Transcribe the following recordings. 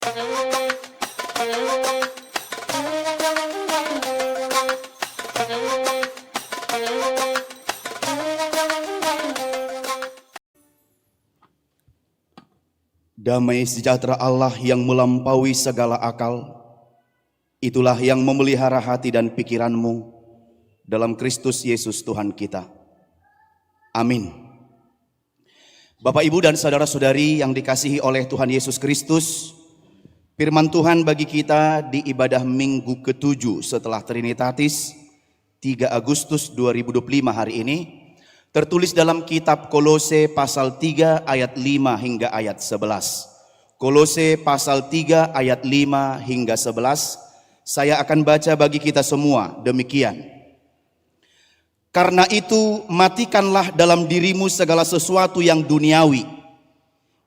Damai sejahtera Allah yang melampaui segala akal, itulah yang memelihara hati dan pikiranmu dalam Kristus Yesus Tuhan kita. Amin. Bapak, Ibu, dan saudara-saudari yang dikasihi oleh Tuhan Yesus Kristus, firman Tuhan bagi kita di ibadah minggu ke-7 setelah Trinitatis 3 Agustus 2025 hari ini tertulis dalam kitab Kolose pasal 3 ayat 5 hingga ayat 11. Kolose pasal 3 ayat 5 hingga 11. Saya akan baca bagi kita semua demikian. Karena itu matikanlah dalam dirimu segala sesuatu yang duniawi,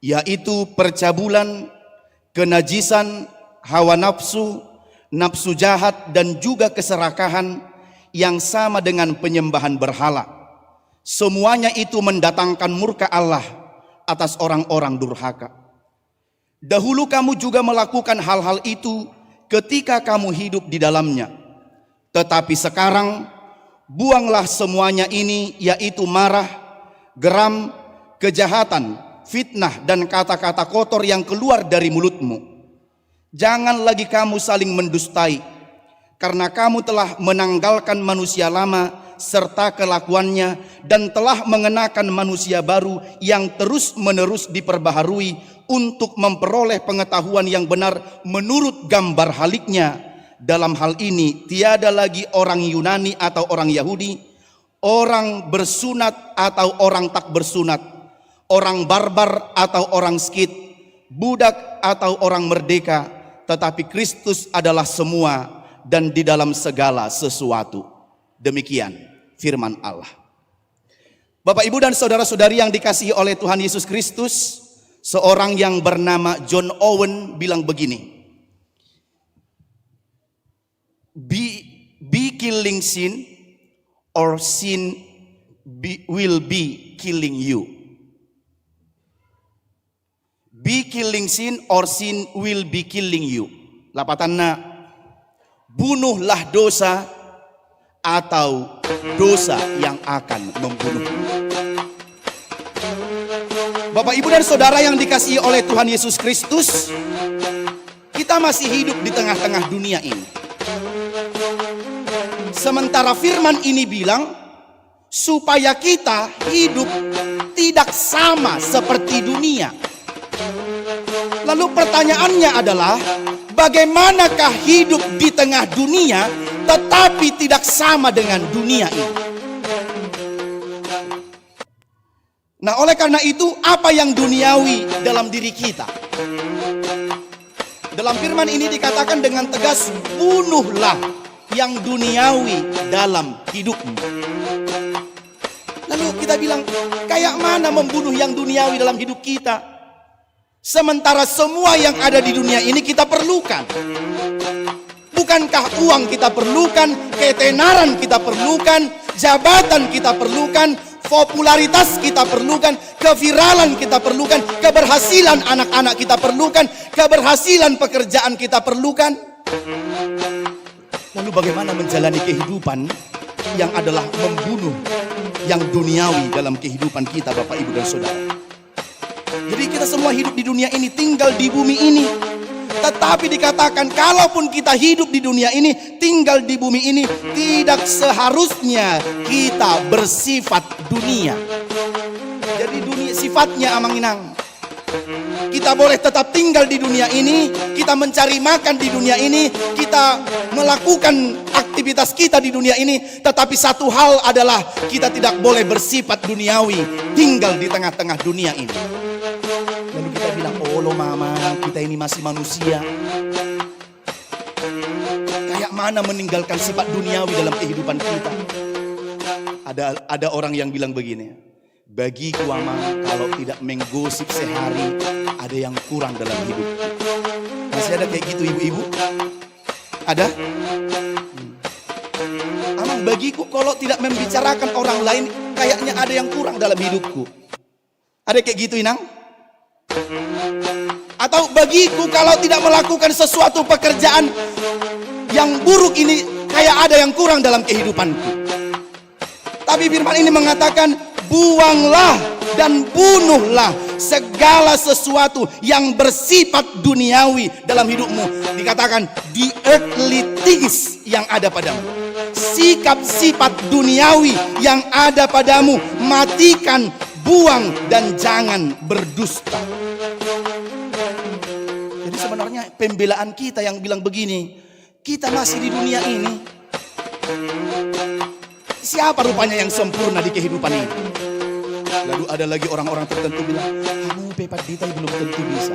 yaitu percabulan, kenajisan, hawa nafsu, nafsu jahat, dan juga keserakahan yang sama dengan penyembahan berhala. Semuanya itu mendatangkan murka Allah atas orang-orang durhaka. Dahulu kamu juga melakukan hal-hal itu ketika kamu hidup di dalamnya. Tetapi sekarang buanglah semuanya ini, yaitu marah, geram, kejahatan, fitnah, dan kata-kata kotor yang keluar dari mulutmu. Jangan lagi kamu saling mendustai, karena kamu telah menanggalkan manusia lama serta kelakuannya dan telah mengenakan manusia baru yang terus-menerus diperbaharui untuk memperoleh pengetahuan yang benar menurut gambar haliknya. Dalam hal ini tiada lagi orang Yunani atau orang Yahudi, orang bersunat atau orang tak bersunat, orang barbar atau orang Skit, budak atau orang merdeka, tetapi Kristus adalah semua dan di dalam segala sesuatu. Demikian firman Allah. Bapak, Ibu, dan saudara-saudari yang dikasihi oleh Tuhan Yesus Kristus, seorang yang bernama John Owen bilang begini, be killing sin or sin will be killing you. Be killing sin or sin will be killing you. Lapatanna, bunuhlah dosa atau dosa yang akan membunuh. Bapak, Ibu, dan saudara yang dikasihi oleh Tuhan Yesus Kristus, kita masih hidup di tengah-tengah dunia ini. Sementara firman ini bilang supaya kita hidup tidak sama seperti dunia. Lalu pertanyaannya adalah, bagaimanakah hidup di tengah dunia tetapi tidak sama dengan dunia ini? Nah, oleh karena itu, apa yang duniawi dalam diri kita? Dalam firman ini dikatakan dengan tegas, bunuhlah yang duniawi dalam hidupmu. Lalu kita bilang, kayak mana membunuh yang duniawi dalam hidup kita? Sementara semua yang ada di dunia ini kita perlukan. Bukankah uang kita perlukan, ketenaran kita perlukan, jabatan kita perlukan, popularitas kita perlukan, keviralan kita perlukan, keberhasilan anak-anak kita perlukan, keberhasilan pekerjaan kita perlukan. Lalu bagaimana menjalani kehidupan yang adalah membunuh yang duniawi dalam kehidupan kita, Bapak, Ibu, dan saudara? Jadi kita semua hidup di dunia ini, tinggal di bumi ini. Tetapi dikatakan, kalaupun kita hidup di dunia ini, tinggal di bumi ini, tidak seharusnya kita bersifat dunia. Jadi dunia sifatnya amanginang. Kita boleh tetap tinggal di dunia ini, kita mencari makan di dunia ini, kita melakukan aktivitas kita di dunia ini. Tetapi satu hal adalah, kita tidak boleh bersifat duniawi, tinggal di tengah-tengah dunia ini. Lalu kita bilang, oh lo mama, kita ini masih manusia. Kayak mana meninggalkan sifat duniawi dalam kehidupan kita? Ada orang yang bilang begini, bagiku mama, kalau tidak menggosip sehari, ada yang kurang dalam hidup. Masih ada kayak gitu ibu-ibu? Ada? Amang, bagiku kalau tidak membicarakan orang lain, kayaknya ada yang kurang dalam hidupku. Ada kayak gitu, Inang? Atau Atau bagiku kalau tidak melakukan sesuatu pekerjaan yang buruk ini, kayak ada yang kurang dalam kehidupanku. Tapi firman ini mengatakan, buanglah dan bunuhlah segala sesuatu yang bersifat duniawi dalam hidupmu. Dikatakan the earthly things yang ada padamu, sikap-sifat duniawi yang ada padamu, matikan, buang, dan jangan berdusta. Jadi sebenarnya pembelaan kita yang bilang begini, kita masih di dunia ini, siapa rupanya yang sempurna di kehidupan ini? Lalu ada lagi orang-orang tertentu bilang, hamu pe paditai belum tentu bisa,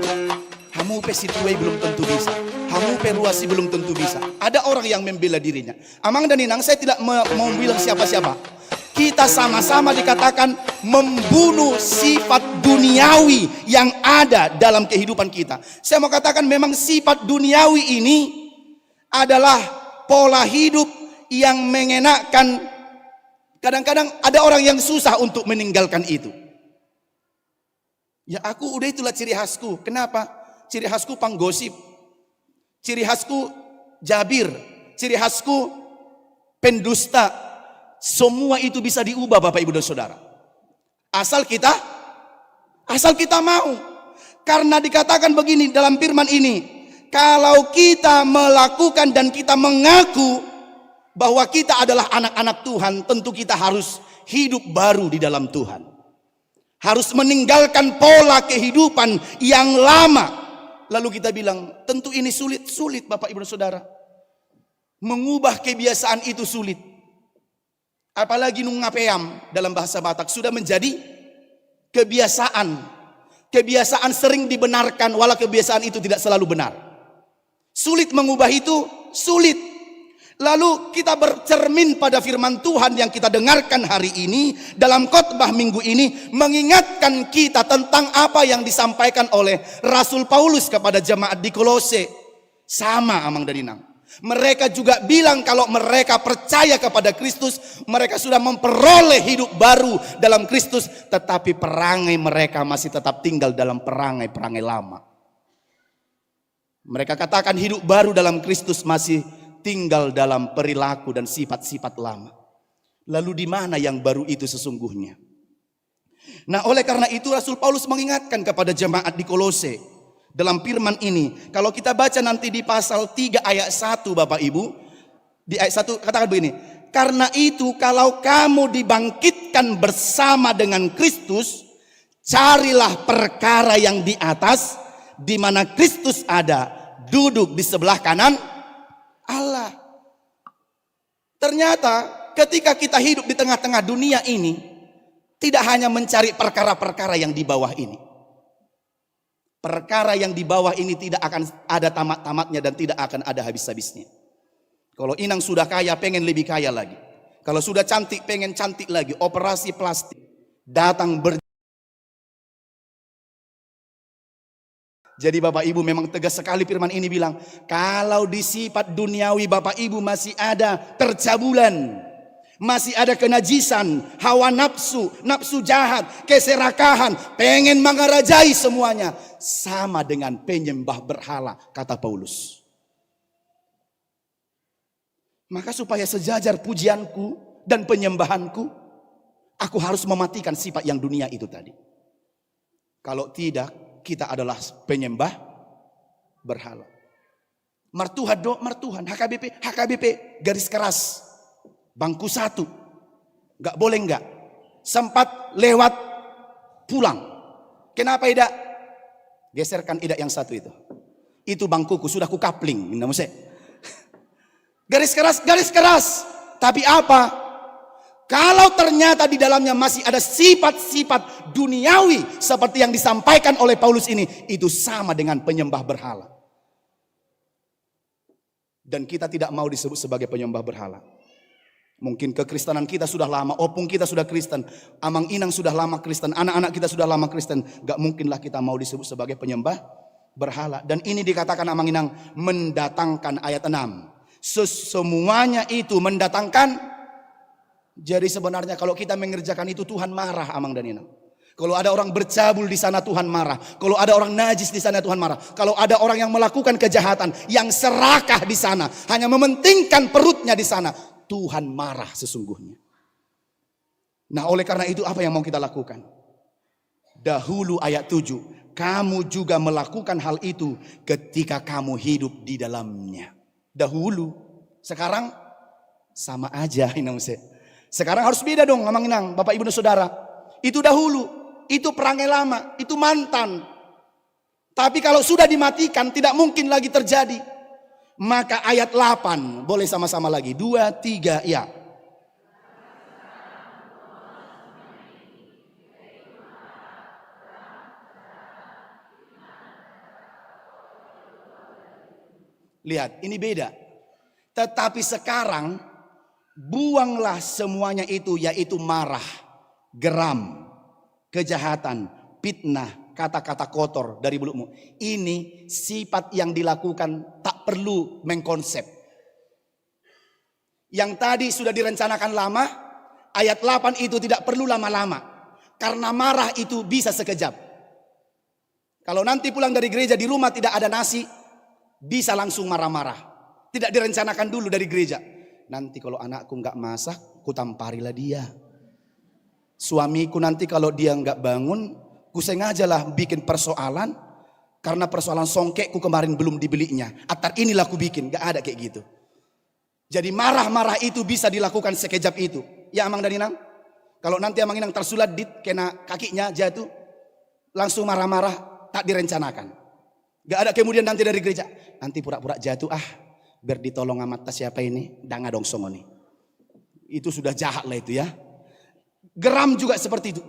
hamu pe situai belum tentu bisa, hamu pe ruasi belum tentu bisa. Ada orang yang membela dirinya. Amang dan Inang, saya tidak mau bilang siapa-siapa. Kita sama-sama dikatakan membunuh sifat duniawi yang ada dalam kehidupan kita. Saya mau katakan memang sifat duniawi ini adalah pola hidup yang mengenakan. Kadang-kadang ada orang yang susah untuk meninggalkan itu. Ya aku udah, itulah ciri khasku. Kenapa? Ciri khasku panggosip, ciri khasku jabir, ciri khasku pendusta. Semua itu bisa diubah Bapak Ibu dan Saudara. Asal kita mau. Karena dikatakan begini dalam firman ini, kalau kita melakukan dan kita mengaku bahwa kita adalah anak-anak Tuhan, tentu kita harus hidup baru di dalam Tuhan. Harus meninggalkan pola kehidupan yang lama. Lalu kita bilang, tentu ini sulit Bapak Ibu dan Saudara. Mengubah kebiasaan itu sulit. Apalagi nungapeam dalam bahasa Batak sudah menjadi kebiasaan. Kebiasaan sering dibenarkan walau kebiasaan itu tidak selalu benar. Sulit mengubah itu, sulit. Lalu kita bercermin pada firman Tuhan yang kita dengarkan hari ini dalam khotbah minggu ini, mengingatkan kita tentang apa yang disampaikan oleh Rasul Paulus kepada jemaat di Kolose. Sama Amang dan Inang. Mereka juga bilang kalau mereka percaya kepada Kristus, mereka sudah memperoleh hidup baru dalam Kristus, tetapi perangai mereka masih tetap tinggal dalam perangai-perangai lama. Mereka katakan hidup baru dalam Kristus masih tinggal dalam perilaku dan sifat-sifat lama. Lalu di mana yang baru itu sesungguhnya? Nah, oleh karena itu Rasul Paulus mengingatkan kepada jemaat di Kolose dalam firman ini. Kalau kita baca nanti di pasal 3 ayat 1 Bapak Ibu, di ayat 1 katakan begini, karena itu kalau kamu dibangkitkan bersama dengan Kristus, carilah perkara yang di atas, di mana Kristus ada, duduk di sebelah kanan Allah. Ternyata ketika kita hidup di tengah-tengah dunia ini, tidak hanya mencari perkara-perkara yang di bawah ini. Perkara yang di bawah ini tidak akan ada tamat-tamatnya dan tidak akan ada habis-habisnya. Kalau Inang sudah kaya, pengen lebih kaya lagi. Kalau sudah cantik, pengen cantik lagi. Operasi plastik datang Jadi Bapak Ibu memang tegas sekali firman ini bilang, kalau di sifat duniawi Bapak Ibu masih ada percabulan, masih ada kenajisan, hawa nafsu, nafsu jahat, keserakahan, pengen mengerajai semuanya, sama dengan penyembah berhala, kata Paulus. Maka supaya sejajar pujianku dan penyembahanku, aku harus mematikan sifat yang dunia itu tadi. Kalau tidak, kita adalah penyembah berhala. Martuhan, HKBP, garis keras. Bangku 1. Gak boleh enggak. Sempat lewat pulang. Kenapa tidak? Geserkan tidak yang satu itu. Itu bangkuku, sudah ku kapling. Garis keras. Tapi apa? Kalau ternyata di dalamnya masih ada sifat-sifat duniawi seperti yang disampaikan oleh Paulus ini, itu sama dengan penyembah berhala. Dan kita tidak mau disebut sebagai penyembah berhala. Mungkin kekristenan kita sudah lama, opung kita sudah Kristen, Amang Inang sudah lama Kristen, anak-anak kita sudah lama Kristen. Gak mungkinlah kita mau disebut sebagai penyembah berhala. Dan ini dikatakan Amang Inang mendatangkan ayat 6. Semuanya itu mendatangkan. Jadi sebenarnya kalau kita mengerjakan itu Tuhan marah Amang dan Inang. Kalau ada orang bercabul di sana, Tuhan marah. Kalau ada orang najis di sana, Tuhan marah. Kalau ada orang yang melakukan kejahatan, yang serakah di sana, hanya mementingkan perutnya di sana, Tuhan marah sesungguhnya. Nah, oleh karena itu apa yang mau kita lakukan? Dahulu ayat 7, kamu juga melakukan hal itu ketika kamu hidup di dalamnya. Dahulu, sekarang sama aja. Sekarang harus beda dong, Mamang Bapak Ibu dan Saudara. Itu dahulu. Itu perangai lama, itu mantan. Tapi kalau sudah dimatikan tidak mungkin lagi terjadi. Maka ayat 8, boleh sama-sama lagi. 2, 3, ya. Lihat, ini beda. Tetapi sekarang buanglah semuanya itu, yaitu marah, geram, kejahatan, fitnah, kata-kata kotor dari mulutmu. Ini sifat yang dilakukan, tak perlu mengkonsep. Yang tadi sudah direncanakan lama, ayat 8 itu tidak perlu lama-lama. Karena marah itu bisa sekejap. Kalau nanti pulang dari gereja di rumah tidak ada nasi, bisa langsung marah-marah. Tidak direncanakan dulu dari gereja. Nanti kalau anakku nggak masak, ku tamparilah dia. Suamiku nanti kalau dia nggak bangun, ku sengajalah bikin persoalan. Karena persoalan songkekku kemarin belum dibelinya. Atar inilah ku bikin, nggak ada kayak gitu. Jadi marah-marah itu bisa dilakukan sekejap itu. Ya Amang dan Inang? Kalau nanti Amang Inang tersulat kena kakinya jatuh, langsung marah-marah, tak direncanakan. Gak ada kemudian nanti dari gereja, nanti pura-pura jatuh, biar ditolong amat siapa ini, danga dong songoni. Itu sudah jahat lah itu ya. Geram juga seperti itu.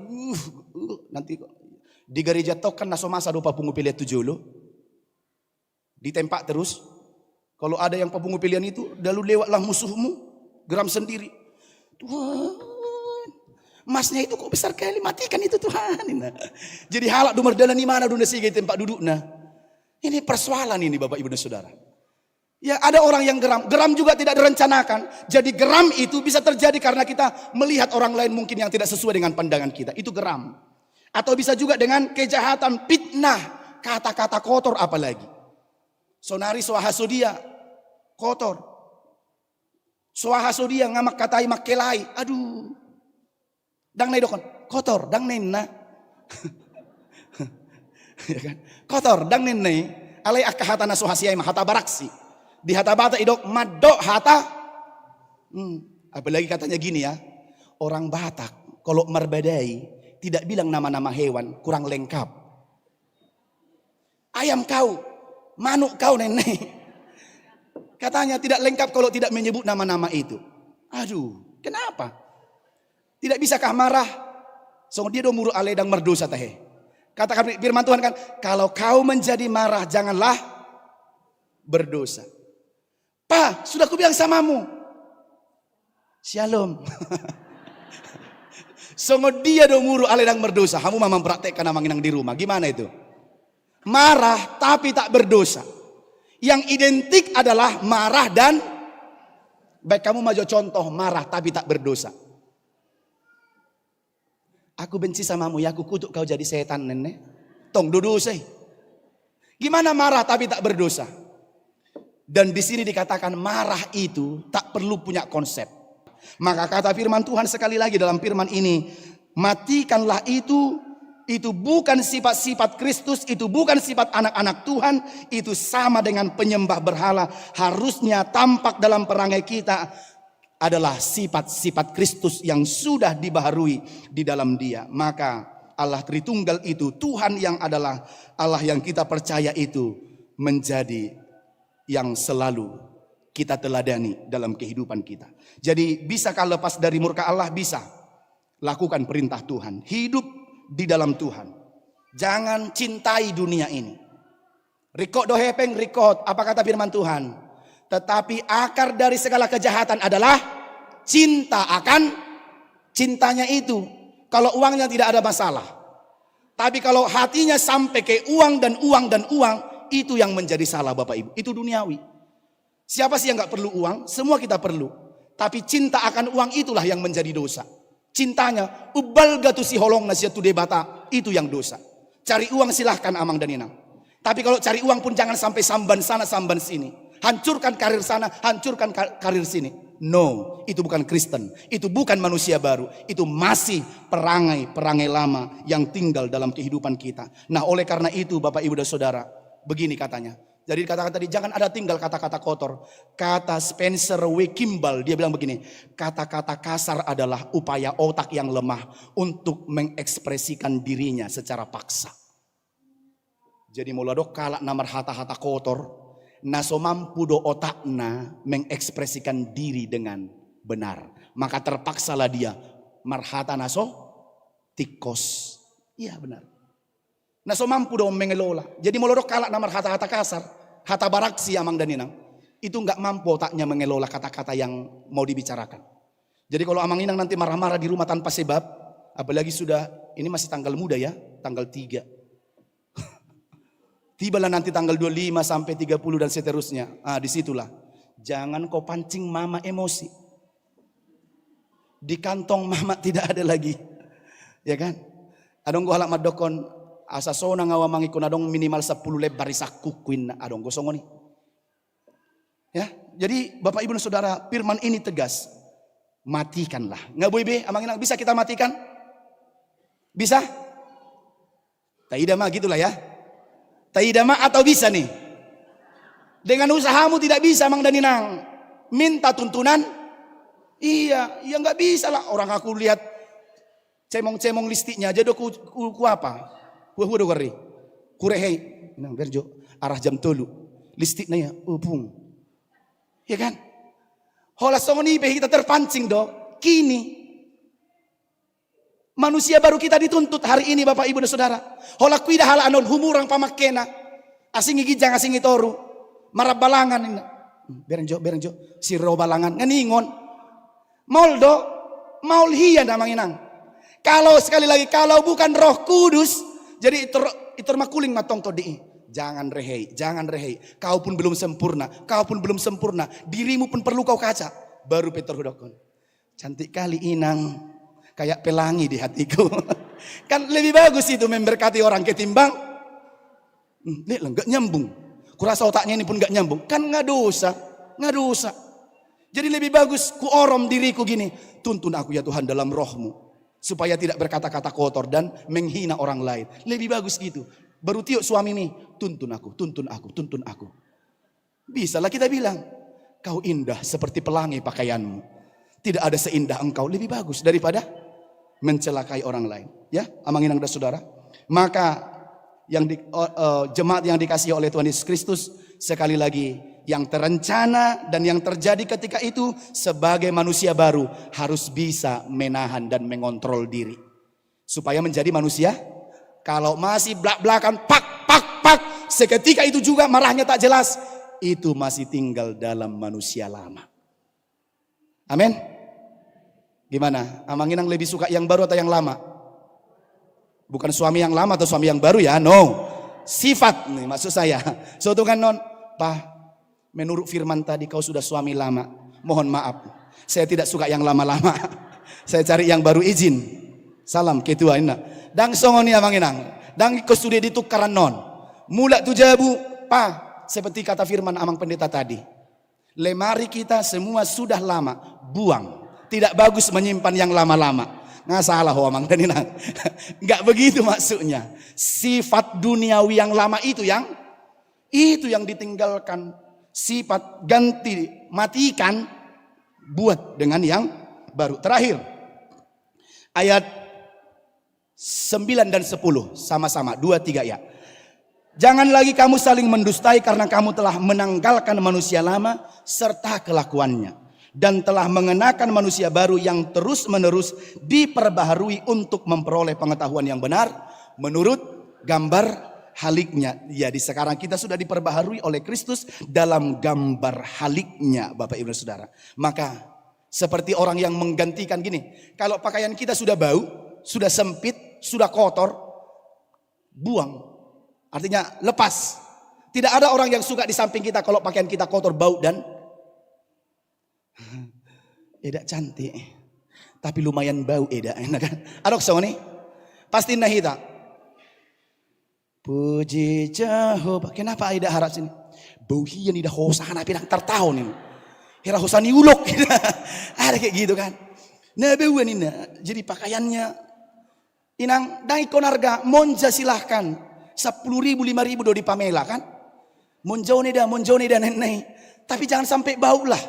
Nanti di gereja tok kan naso masa dopa pungu pilihan tujuh lo. Ditempak terus. Kalau ada yang papungu pilihan itu, lalu lewatlah musuhmu, geram sendiri. Tuhan, masnya itu kok besar kali, matikan itu Tuhan. Jadi halak dumar dalam di mana dunia sih tempat duduknya. Ini persoalan ini Bapak Ibu dan Saudara. Ya ada orang yang geram. Geram juga tidak direncanakan. Jadi geram itu bisa terjadi karena kita melihat orang lain mungkin yang tidak sesuai dengan pandangan kita. Itu geram. Atau bisa juga dengan kejahatan, fitnah, kata-kata kotor apalagi. Sonari soahasodia, kotor. Soahasodia ngamak katai makelai. Aduh. Dang nai dokon, kotor, dang nena. Ya kan? Kotor, dang nene. Alai akahatana sohasiai mahata baraksi. Di hata bata idok madok hata. Apalagi katanya gini ya. Orang Batak kalau merbadai tidak bilang nama-nama hewan, kurang lengkap. Ayam kau, manuk kau nenek. Katanya tidak lengkap kalau tidak menyebut nama-nama itu. Aduh, kenapa? Tidak bisakah marah? So dia do muru aledang merdosa tahe. Katakan firman Tuhan kan, kalau kau menjadi marah janganlah berdosa. Pa, sudah ku bilang samamu. Shalom. Songo dia do muru aledang berdosa. Kamu memang praktekkan Amang Inang di rumah. Gimana itu? Marah tapi tak berdosa. Yang identik adalah marah dan baik kamu maju contoh marah tapi tak berdosa. Aku benci samamu ya, aku kutuk kau jadi setan nenek. Tong dodosa. Gimana marah tapi tak berdosa? Dan di sini dikatakan marah itu tak perlu punya konsep. Maka kata firman Tuhan sekali lagi dalam firman ini, matikanlah itu bukan sifat-sifat Kristus, itu bukan sifat anak-anak Tuhan, itu sama dengan penyembah berhala. Harusnya tampak dalam perangai kita adalah sifat-sifat Kristus yang sudah dibaharui di dalam Dia. Maka Allah Tritunggal itu, Tuhan yang adalah Allah yang kita percaya itu menjadi yang selalu kita teladani dalam kehidupan kita. Jadi bisakah lepas dari murka Allah? Bisa. Lakukan perintah Tuhan. Hidup di dalam Tuhan. Jangan cintai dunia ini. Rikot dohepeng rikot. Apa kata firman Tuhan? Tetapi akar dari segala kejahatan adalah cinta akan cintanya itu. Kalau uangnya tidak ada masalah. Tapi kalau hatinya sampai ke uang dan uang dan uang, itu yang menjadi salah Bapak Ibu. Itu duniawi. Siapa sih yang gak perlu uang? Semua kita perlu. Tapi cinta akan uang itulah yang menjadi dosa. Cintanya, ubal gatu si holong na siya tu debata, itu yang dosa. Cari uang silahkan amang dan inang. Tapi kalau cari uang pun jangan sampai samban sana, samban sini. Hancurkan karir sana, hancurkan karir sini. No, itu bukan Kristen. Itu bukan manusia baru. Itu masih perangai lama yang tinggal dalam kehidupan kita. Nah, oleh karena itu Bapak Ibu dan Saudara, begini katanya. Jadi kata-kata tadi, jangan ada tinggal kata-kata kotor. Kata Spencer W. Kimball, dia bilang begini. Kata-kata kasar adalah upaya otak yang lemah untuk mengekspresikan dirinya secara paksa. Jadi muladok kalak namar hata-hata kotor. Naso mampu do otakna mengekspresikan diri dengan benar. Maka terpaksalah dia marhata naso tikos. Iya benar. Naso mampu do mengelola. Jadi muladok kalak namar hata-hata kasar. Hata baraksi amang dan inang. Itu enggak mampu otaknya mengelola kata-kata yang mau dibicarakan. Jadi kalau amang inang nanti marah-marah di rumah tanpa sebab. Apalagi sudah, ini masih tanggal muda ya. Tanggal 3. Tibalah nanti tanggal 25 sampai 30 dan seterusnya. Disitulah. Jangan kau pancing mama emosi. Di kantong mama tidak ada lagi. Ya kan? Adong go halak madokon. Asa sona ngawa mangikun adong minimal 10 lebar isak kukuin. Adong go songoni. Ya, jadi Bapak Ibu dan Saudara, firman ini tegas. Matikanlah. Nggak boleh be, amang inang bisa kita matikan? Bisa? Tidak mah gitulah ya. Tidak mah atau bisa nih? Dengan usahamu tidak bisa mang dan inang. Minta tuntunan? Iya, ya nggak bisa lah. Orang aku lihat cemong-cemong listiknya aja do ku apa? Ku do kari. Kurehei. Inang berjo arah jam 3. Listiknya ya upung. Ya kan? Hola songoni pe kita terpancing do. Kini manusia baru kita dituntut hari ini Bapak Ibu dan Saudara. Hola kuida hala anon humurang pamakena. Asingi gijang asingi toru. Marabalangan. Berenjo. Si robalangan. Nganingon. Moldo. Maul hiya namang inang. Kalau sekali lagi. Kalau bukan Roh Kudus. Jadi itu makuling matong to di. Jangan rehei. Kau pun belum sempurna. Dirimu pun perlu kau kaca. Baru Peter hudokon. Cantik kali inang. Kayak pelangi di hatiku. Kan lebih bagus itu memberkati orang ketimbang. Lihat lah, gak nyambung. Kurasa otaknya ini pun gak nyambung. Kan gak dosa. Jadi lebih bagus ku orom diriku gini. Tuntun aku ya Tuhan dalam rohmu. Supaya tidak berkata-kata kotor dan menghina orang lain. Lebih bagus gitu. Baru tiuk suami ini. Tuntun aku. Bisalah kita bilang. Kau indah seperti pelangi pakaianmu. Tidak ada seindah engkau. Lebih bagus daripada mencelakai orang lain. Ya, amang inang dan saudara. Maka jemaat yang dikasihi oleh Tuhan Yesus Kristus, sekali lagi yang terencana dan yang terjadi ketika itu sebagai manusia baru harus bisa menahan dan mengontrol diri supaya menjadi manusia. Kalau masih belak-belakan pak seketika itu juga marahnya tak jelas, itu masih tinggal dalam manusia lama. Amin. Gimana? Amang inang lebih suka yang baru atau yang lama? Bukan suami yang lama atau suami yang baru ya, no. Sifat nih maksud saya. Suatu kan non, Pak, menurut firman tadi kau sudah suami lama. Mohon maaf, saya tidak suka yang lama-lama. Saya cari yang baru, izin. Salam ketua ina. Dang songoni amang inang. Dang kau sudah ditukaran non. Mula tujabu, Pak, seperti kata firman amang pendeta tadi. Lemari kita semua sudah lama, buang. Tidak bagus menyimpan yang lama-lama. Nggak salah amang dan inang. Nggak begitu maksudnya. Sifat duniawi yang lama itu yang ditinggalkan. Sifat ganti, matikan, buat dengan yang baru. Terakhir. Ayat 9 dan 10 sama-sama 2-3 ya. Jangan lagi kamu saling mendustai karena kamu telah menanggalkan manusia lama serta kelakuannya. Dan telah mengenakan manusia baru yang terus-menerus diperbaharui untuk memperoleh pengetahuan yang benar menurut gambar haliknya. Jadi sekarang kita sudah diperbaharui oleh Kristus dalam gambar haliknya Bapak Ibu Saudara. Maka seperti orang yang menggantikan gini. Kalau pakaian kita sudah bau, sudah sempit, sudah kotor, buang. Artinya lepas. Tidak ada orang yang suka di samping kita kalau pakaian kita kotor, bau dan tidak cantik. Tapi lumayan bau eda, enak kan? Adok so nih, pasti nahita. Puji Jehovah. Kenapa eda harap sini? Bau hian ida hosana pinang tertahun ini. Hira hosani ulok. Ada kayak gitu kan? Nah bau ini, jadi pakaiannya inang dai konarga monja silahkan 10.000 5.000 do di pamela kan? Monjone dah nenei. Tapi jangan sampai bau lah.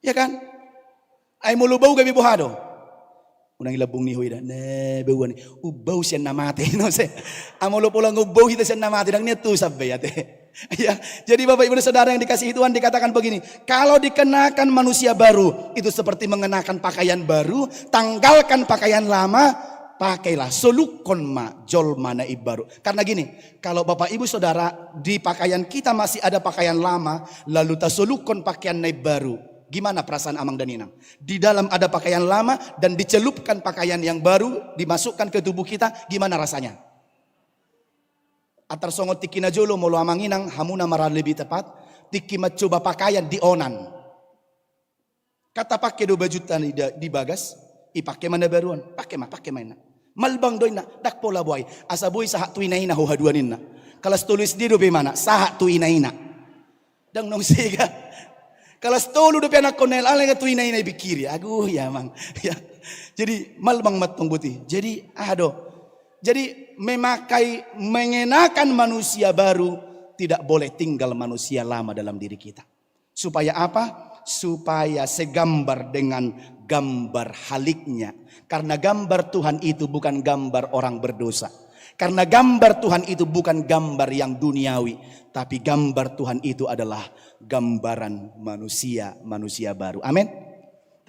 Ya kan? Ay mulu bau gabi bohado. Unang ilabong ni hoida. Ne bau ni. Bau siya namate. No se. Amolo pulang bau kita siya namate. Nang niya tu sabay ate. Ya. Jadi Bapak Ibu Saudara yang dikasihi Tuhan dikatakan begini. Kalau dikenakan manusia baru. Itu seperti mengenakan pakaian baru. Tanggalkan pakaian lama. Pakailah solukon ma jol mana ibaru. Karena gini. Kalau Bapak Ibu Saudara. Di pakaian kita masih ada pakaian lama. Lalu ta solukon pakaian na baru. Gimana perasaan Amang dan Inang? Di dalam ada pakaian lama dan dicelupkan pakaian yang baru dimasukkan ke tubuh kita, gimana rasanya? Atar songot tiki na jolo molo Amang Inang hamuna marah lebih tepat, tiki coba pakaian di onan. Kata pakai 2 juta di bagas, ipake mana baruan? Pakai mana? Malbang doy na dak pola boy. Asa boy sahat tu inaina ho haduanin na. Kalau tulis di do be mana? Sahat tu inaina. Dang nong sega. Kalau stolu do pianak konel ala nga tuina ina bikiri. Aduh ya mang. Ya. Jadi malbang matong buti. Jadi Jadi mengenakan manusia baru tidak boleh tinggal manusia lama dalam diri kita. Supaya apa? Supaya segambar dengan gambar haliknya. Karena gambar Tuhan itu bukan gambar orang berdosa. Karena gambar Tuhan itu bukan gambar yang duniawi. Tapi gambar Tuhan itu adalah gambaran manusia baru. Amin.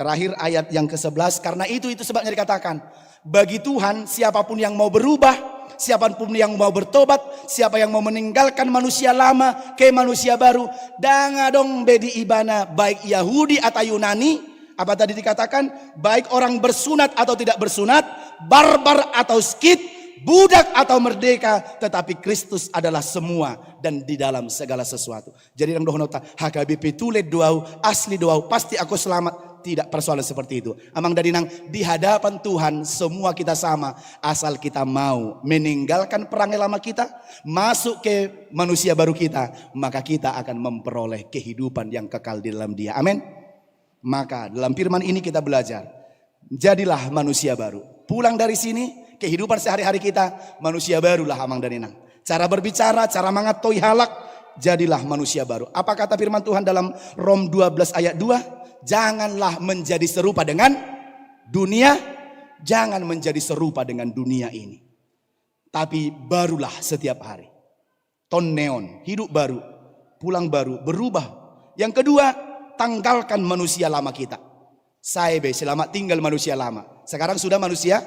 Terakhir ayat yang ke-11. Karena itu sebabnya dikatakan. Bagi Tuhan siapapun yang mau berubah. Siapapun yang mau bertobat. Siapa yang mau meninggalkan manusia lama ke manusia baru. Dangadong bedi ibana. Baik Yahudi atau Yunani. Apa tadi dikatakan? Baik orang bersunat atau tidak bersunat. Barbar atau skit. Budak atau merdeka, tetapi Kristus adalah semua dan di dalam segala sesuatu. Jadi yang dohonota HKBP tulet doau, asli doau, pasti aku selamat. Tidak persoalan seperti itu. Amang dari nang di hadapan Tuhan semua kita sama, asal kita mau meninggalkan perangai lama kita, masuk ke manusia baru kita, maka kita akan memperoleh kehidupan yang kekal di dalam Dia. Amin. Maka dalam firman ini kita belajar, jadilah manusia baru. Pulang dari sini. Kehidupan sehari-hari kita manusia barulah Amang dan Inang. Cara berbicara, cara mengatoi halak, jadilah manusia baru. Apa kata firman Tuhan dalam Rom 12 ayat 2? Janganlah menjadi serupa dengan dunia, jangan menjadi serupa dengan dunia ini. Tapi barulah setiap hari. Ton neon, hidup baru, pulang baru, berubah. Yang kedua, tanggalkan manusia lama kita. Saya selamat tinggal manusia lama. Sekarang sudah manusia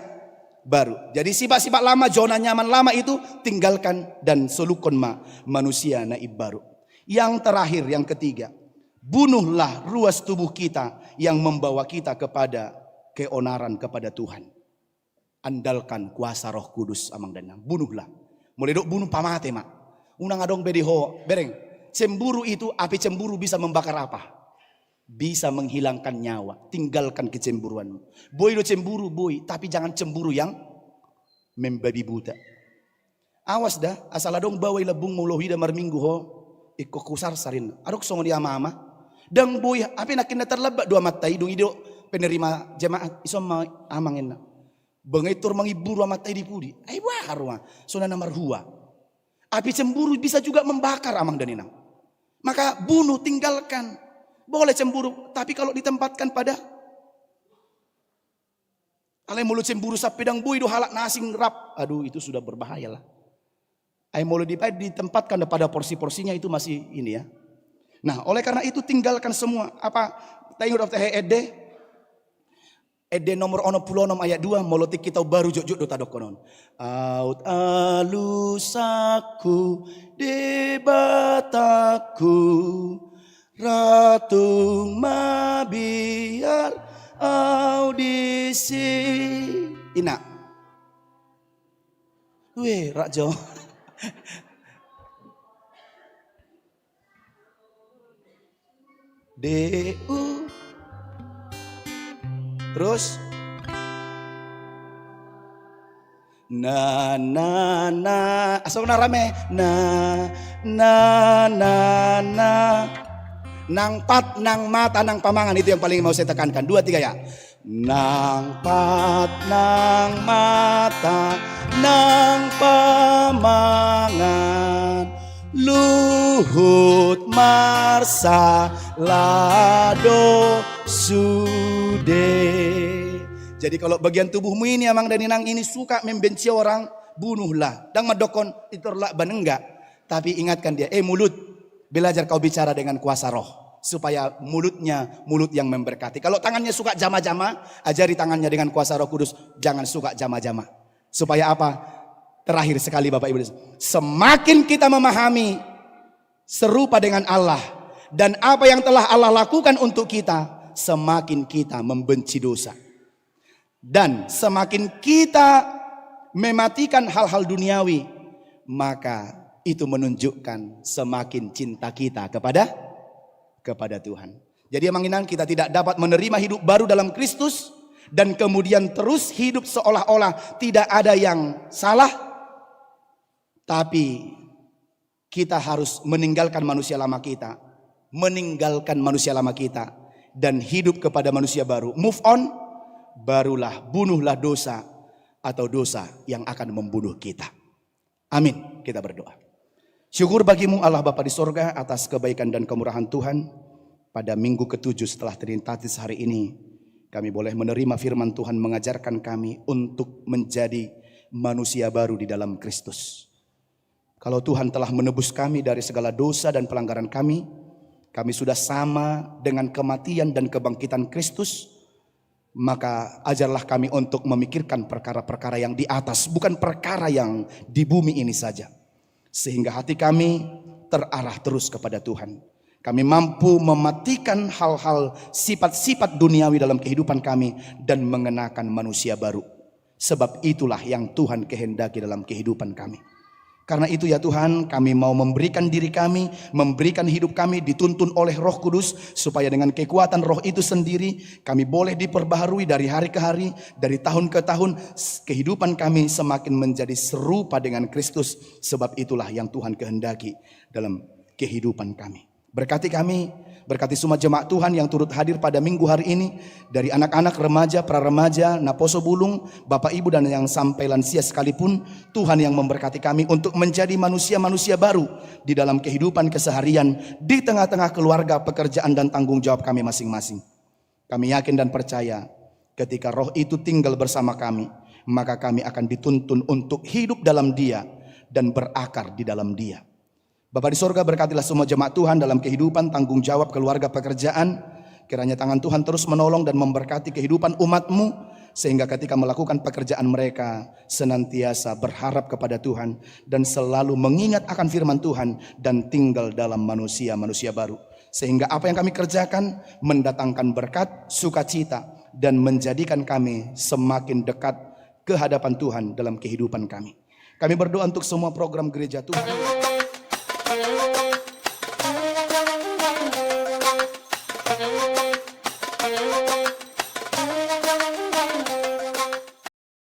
baru. Jadi sifat-sifat lama, zona nyaman lama itu tinggalkan dan solukon manusia naib baru. Yang terakhir, yang ketiga, bunuhlah ruas tubuh kita yang membawa kita kepada keonaran kepada Tuhan. Andalkan kuasa Roh Kudus Amang Danang. Bunuhlah. Mulai dok bunuh pamate mak. Unang adong bediho bereng. Cemburu itu, api cemburu bisa membakar apa? Bisa menghilangkan nyawa. Tinggalkan kecemburuanmu. Boy do cemburu boy. Tapi jangan cemburu yang membabi buta. Awas dah. Asal adong bawai lebung mulohi damar minggu ho. Iko kusar sarin. Adok songo dia mama. Dang boy. Api nakin na terlebat dua matai. Dung ido penerima jemaat. Isom amangin na. Bengitur mengiburu matai di pudi. Ay bakar wa. Sona namar hua. Api cemburu bisa juga membakar Amang dan Inang. Maka bunuh, tinggalkan. Boleh cemburu, tapi kalau ditempatkan pada alai mulut cemburu sapedang bui do halak nasing rap. Aduh itu sudah berbahaya lah. Ai mulut ditempatkan pada porsi-porsinya itu masih ini ya. Nah, oleh karena itu tinggalkan semua apa tayur of ede nomor 66 ayat 2 molotik kita baru jok do tadok konon. Aut alusaku debataku Ratu mabiar audisi. Ina. Weh, Rajo. DU Terus na na na, asal rame na nang pat nang mata nang pamangan, itu yang paling mau saya tekankan. 2 3 ya. Nang pat nang mata nang pamangan luhut marsa lado sude. Jadi kalau bagian tubuhmu ini amang dan inang ini suka membenci orang, bunuhlah. Dang madokon iturlah banengga. Tapi ingatkan dia, mulut, belajar kau bicara dengan kuasa roh. Supaya mulutnya mulut yang memberkati. Kalau tangannya suka jama-jama, ajari tangannya dengan kuasa Roh Kudus. Jangan suka jama-jama. Supaya apa? Terakhir sekali Bapak Ibu, semakin kita memahami serupa dengan Allah dan apa yang telah Allah lakukan untuk kita, semakin kita membenci dosa. Dan semakin kita mematikan hal-hal duniawi, maka itu menunjukkan semakin cinta kita kepada Tuhan. Jadi emang kita tidak dapat menerima hidup baru dalam Kristus dan kemudian terus hidup seolah-olah tidak ada yang salah. Tapi kita harus meninggalkan manusia lama kita, dan hidup kepada manusia baru. Move on, barulah bunuhlah dosa atau dosa yang akan membunuh kita. Amin. Kita berdoa. Syukur bagimu Allah Bapa di sorga atas kebaikan dan kemurahan Tuhan. Pada minggu ke-7 setelah Trinitatis hari ini, kami boleh menerima firman Tuhan mengajarkan kami untuk menjadi manusia baru di dalam Kristus. Kalau Tuhan telah menebus kami dari segala dosa dan pelanggaran kami sudah sama dengan kematian dan kebangkitan Kristus, maka ajarlah kami untuk memikirkan perkara-perkara yang di atas, bukan perkara yang di bumi ini saja. Sehingga hati kami terarah terus kepada Tuhan. Kami mampu mematikan hal-hal sifat-sifat duniawi dalam kehidupan kami dan mengenakan manusia baru. Sebab itulah yang Tuhan kehendaki dalam kehidupan kami. Karena itu ya Tuhan, kami mau memberikan diri kami, memberikan hidup kami dituntun oleh Roh Kudus, supaya dengan kekuatan Roh itu sendiri kami boleh diperbaharui dari hari ke hari, dari tahun ke tahun, kehidupan kami semakin menjadi serupa dengan Kristus. Sebab itulah yang Tuhan kehendaki dalam kehidupan kami. Berkati kami, berkati semua jemaat Tuhan yang turut hadir pada minggu hari ini, dari anak-anak, remaja, pra-remaja, Naposo Bulung, Bapak Ibu dan yang sampai lansia sekalipun. Tuhan yang memberkati kami untuk menjadi manusia-manusia baru di dalam kehidupan keseharian, di tengah-tengah keluarga, pekerjaan dan tanggung jawab kami masing-masing. Kami yakin dan percaya ketika Roh itu tinggal bersama kami, maka kami akan dituntun untuk hidup dalam Dia dan berakar di dalam Dia. Bapa di sorga, berkatilah semua jemaat Tuhan dalam kehidupan, tanggung jawab, keluarga, pekerjaan. Kiranya tangan Tuhan terus menolong dan memberkati kehidupan umat-Mu, sehingga ketika melakukan pekerjaan mereka senantiasa berharap kepada Tuhan dan selalu mengingat akan firman Tuhan dan tinggal dalam manusia-manusia baru. Sehingga apa yang kami kerjakan mendatangkan berkat, sukacita, dan menjadikan kami semakin dekat ke hadapan Tuhan dalam kehidupan kami. Kami berdoa untuk semua program gereja Tuhan.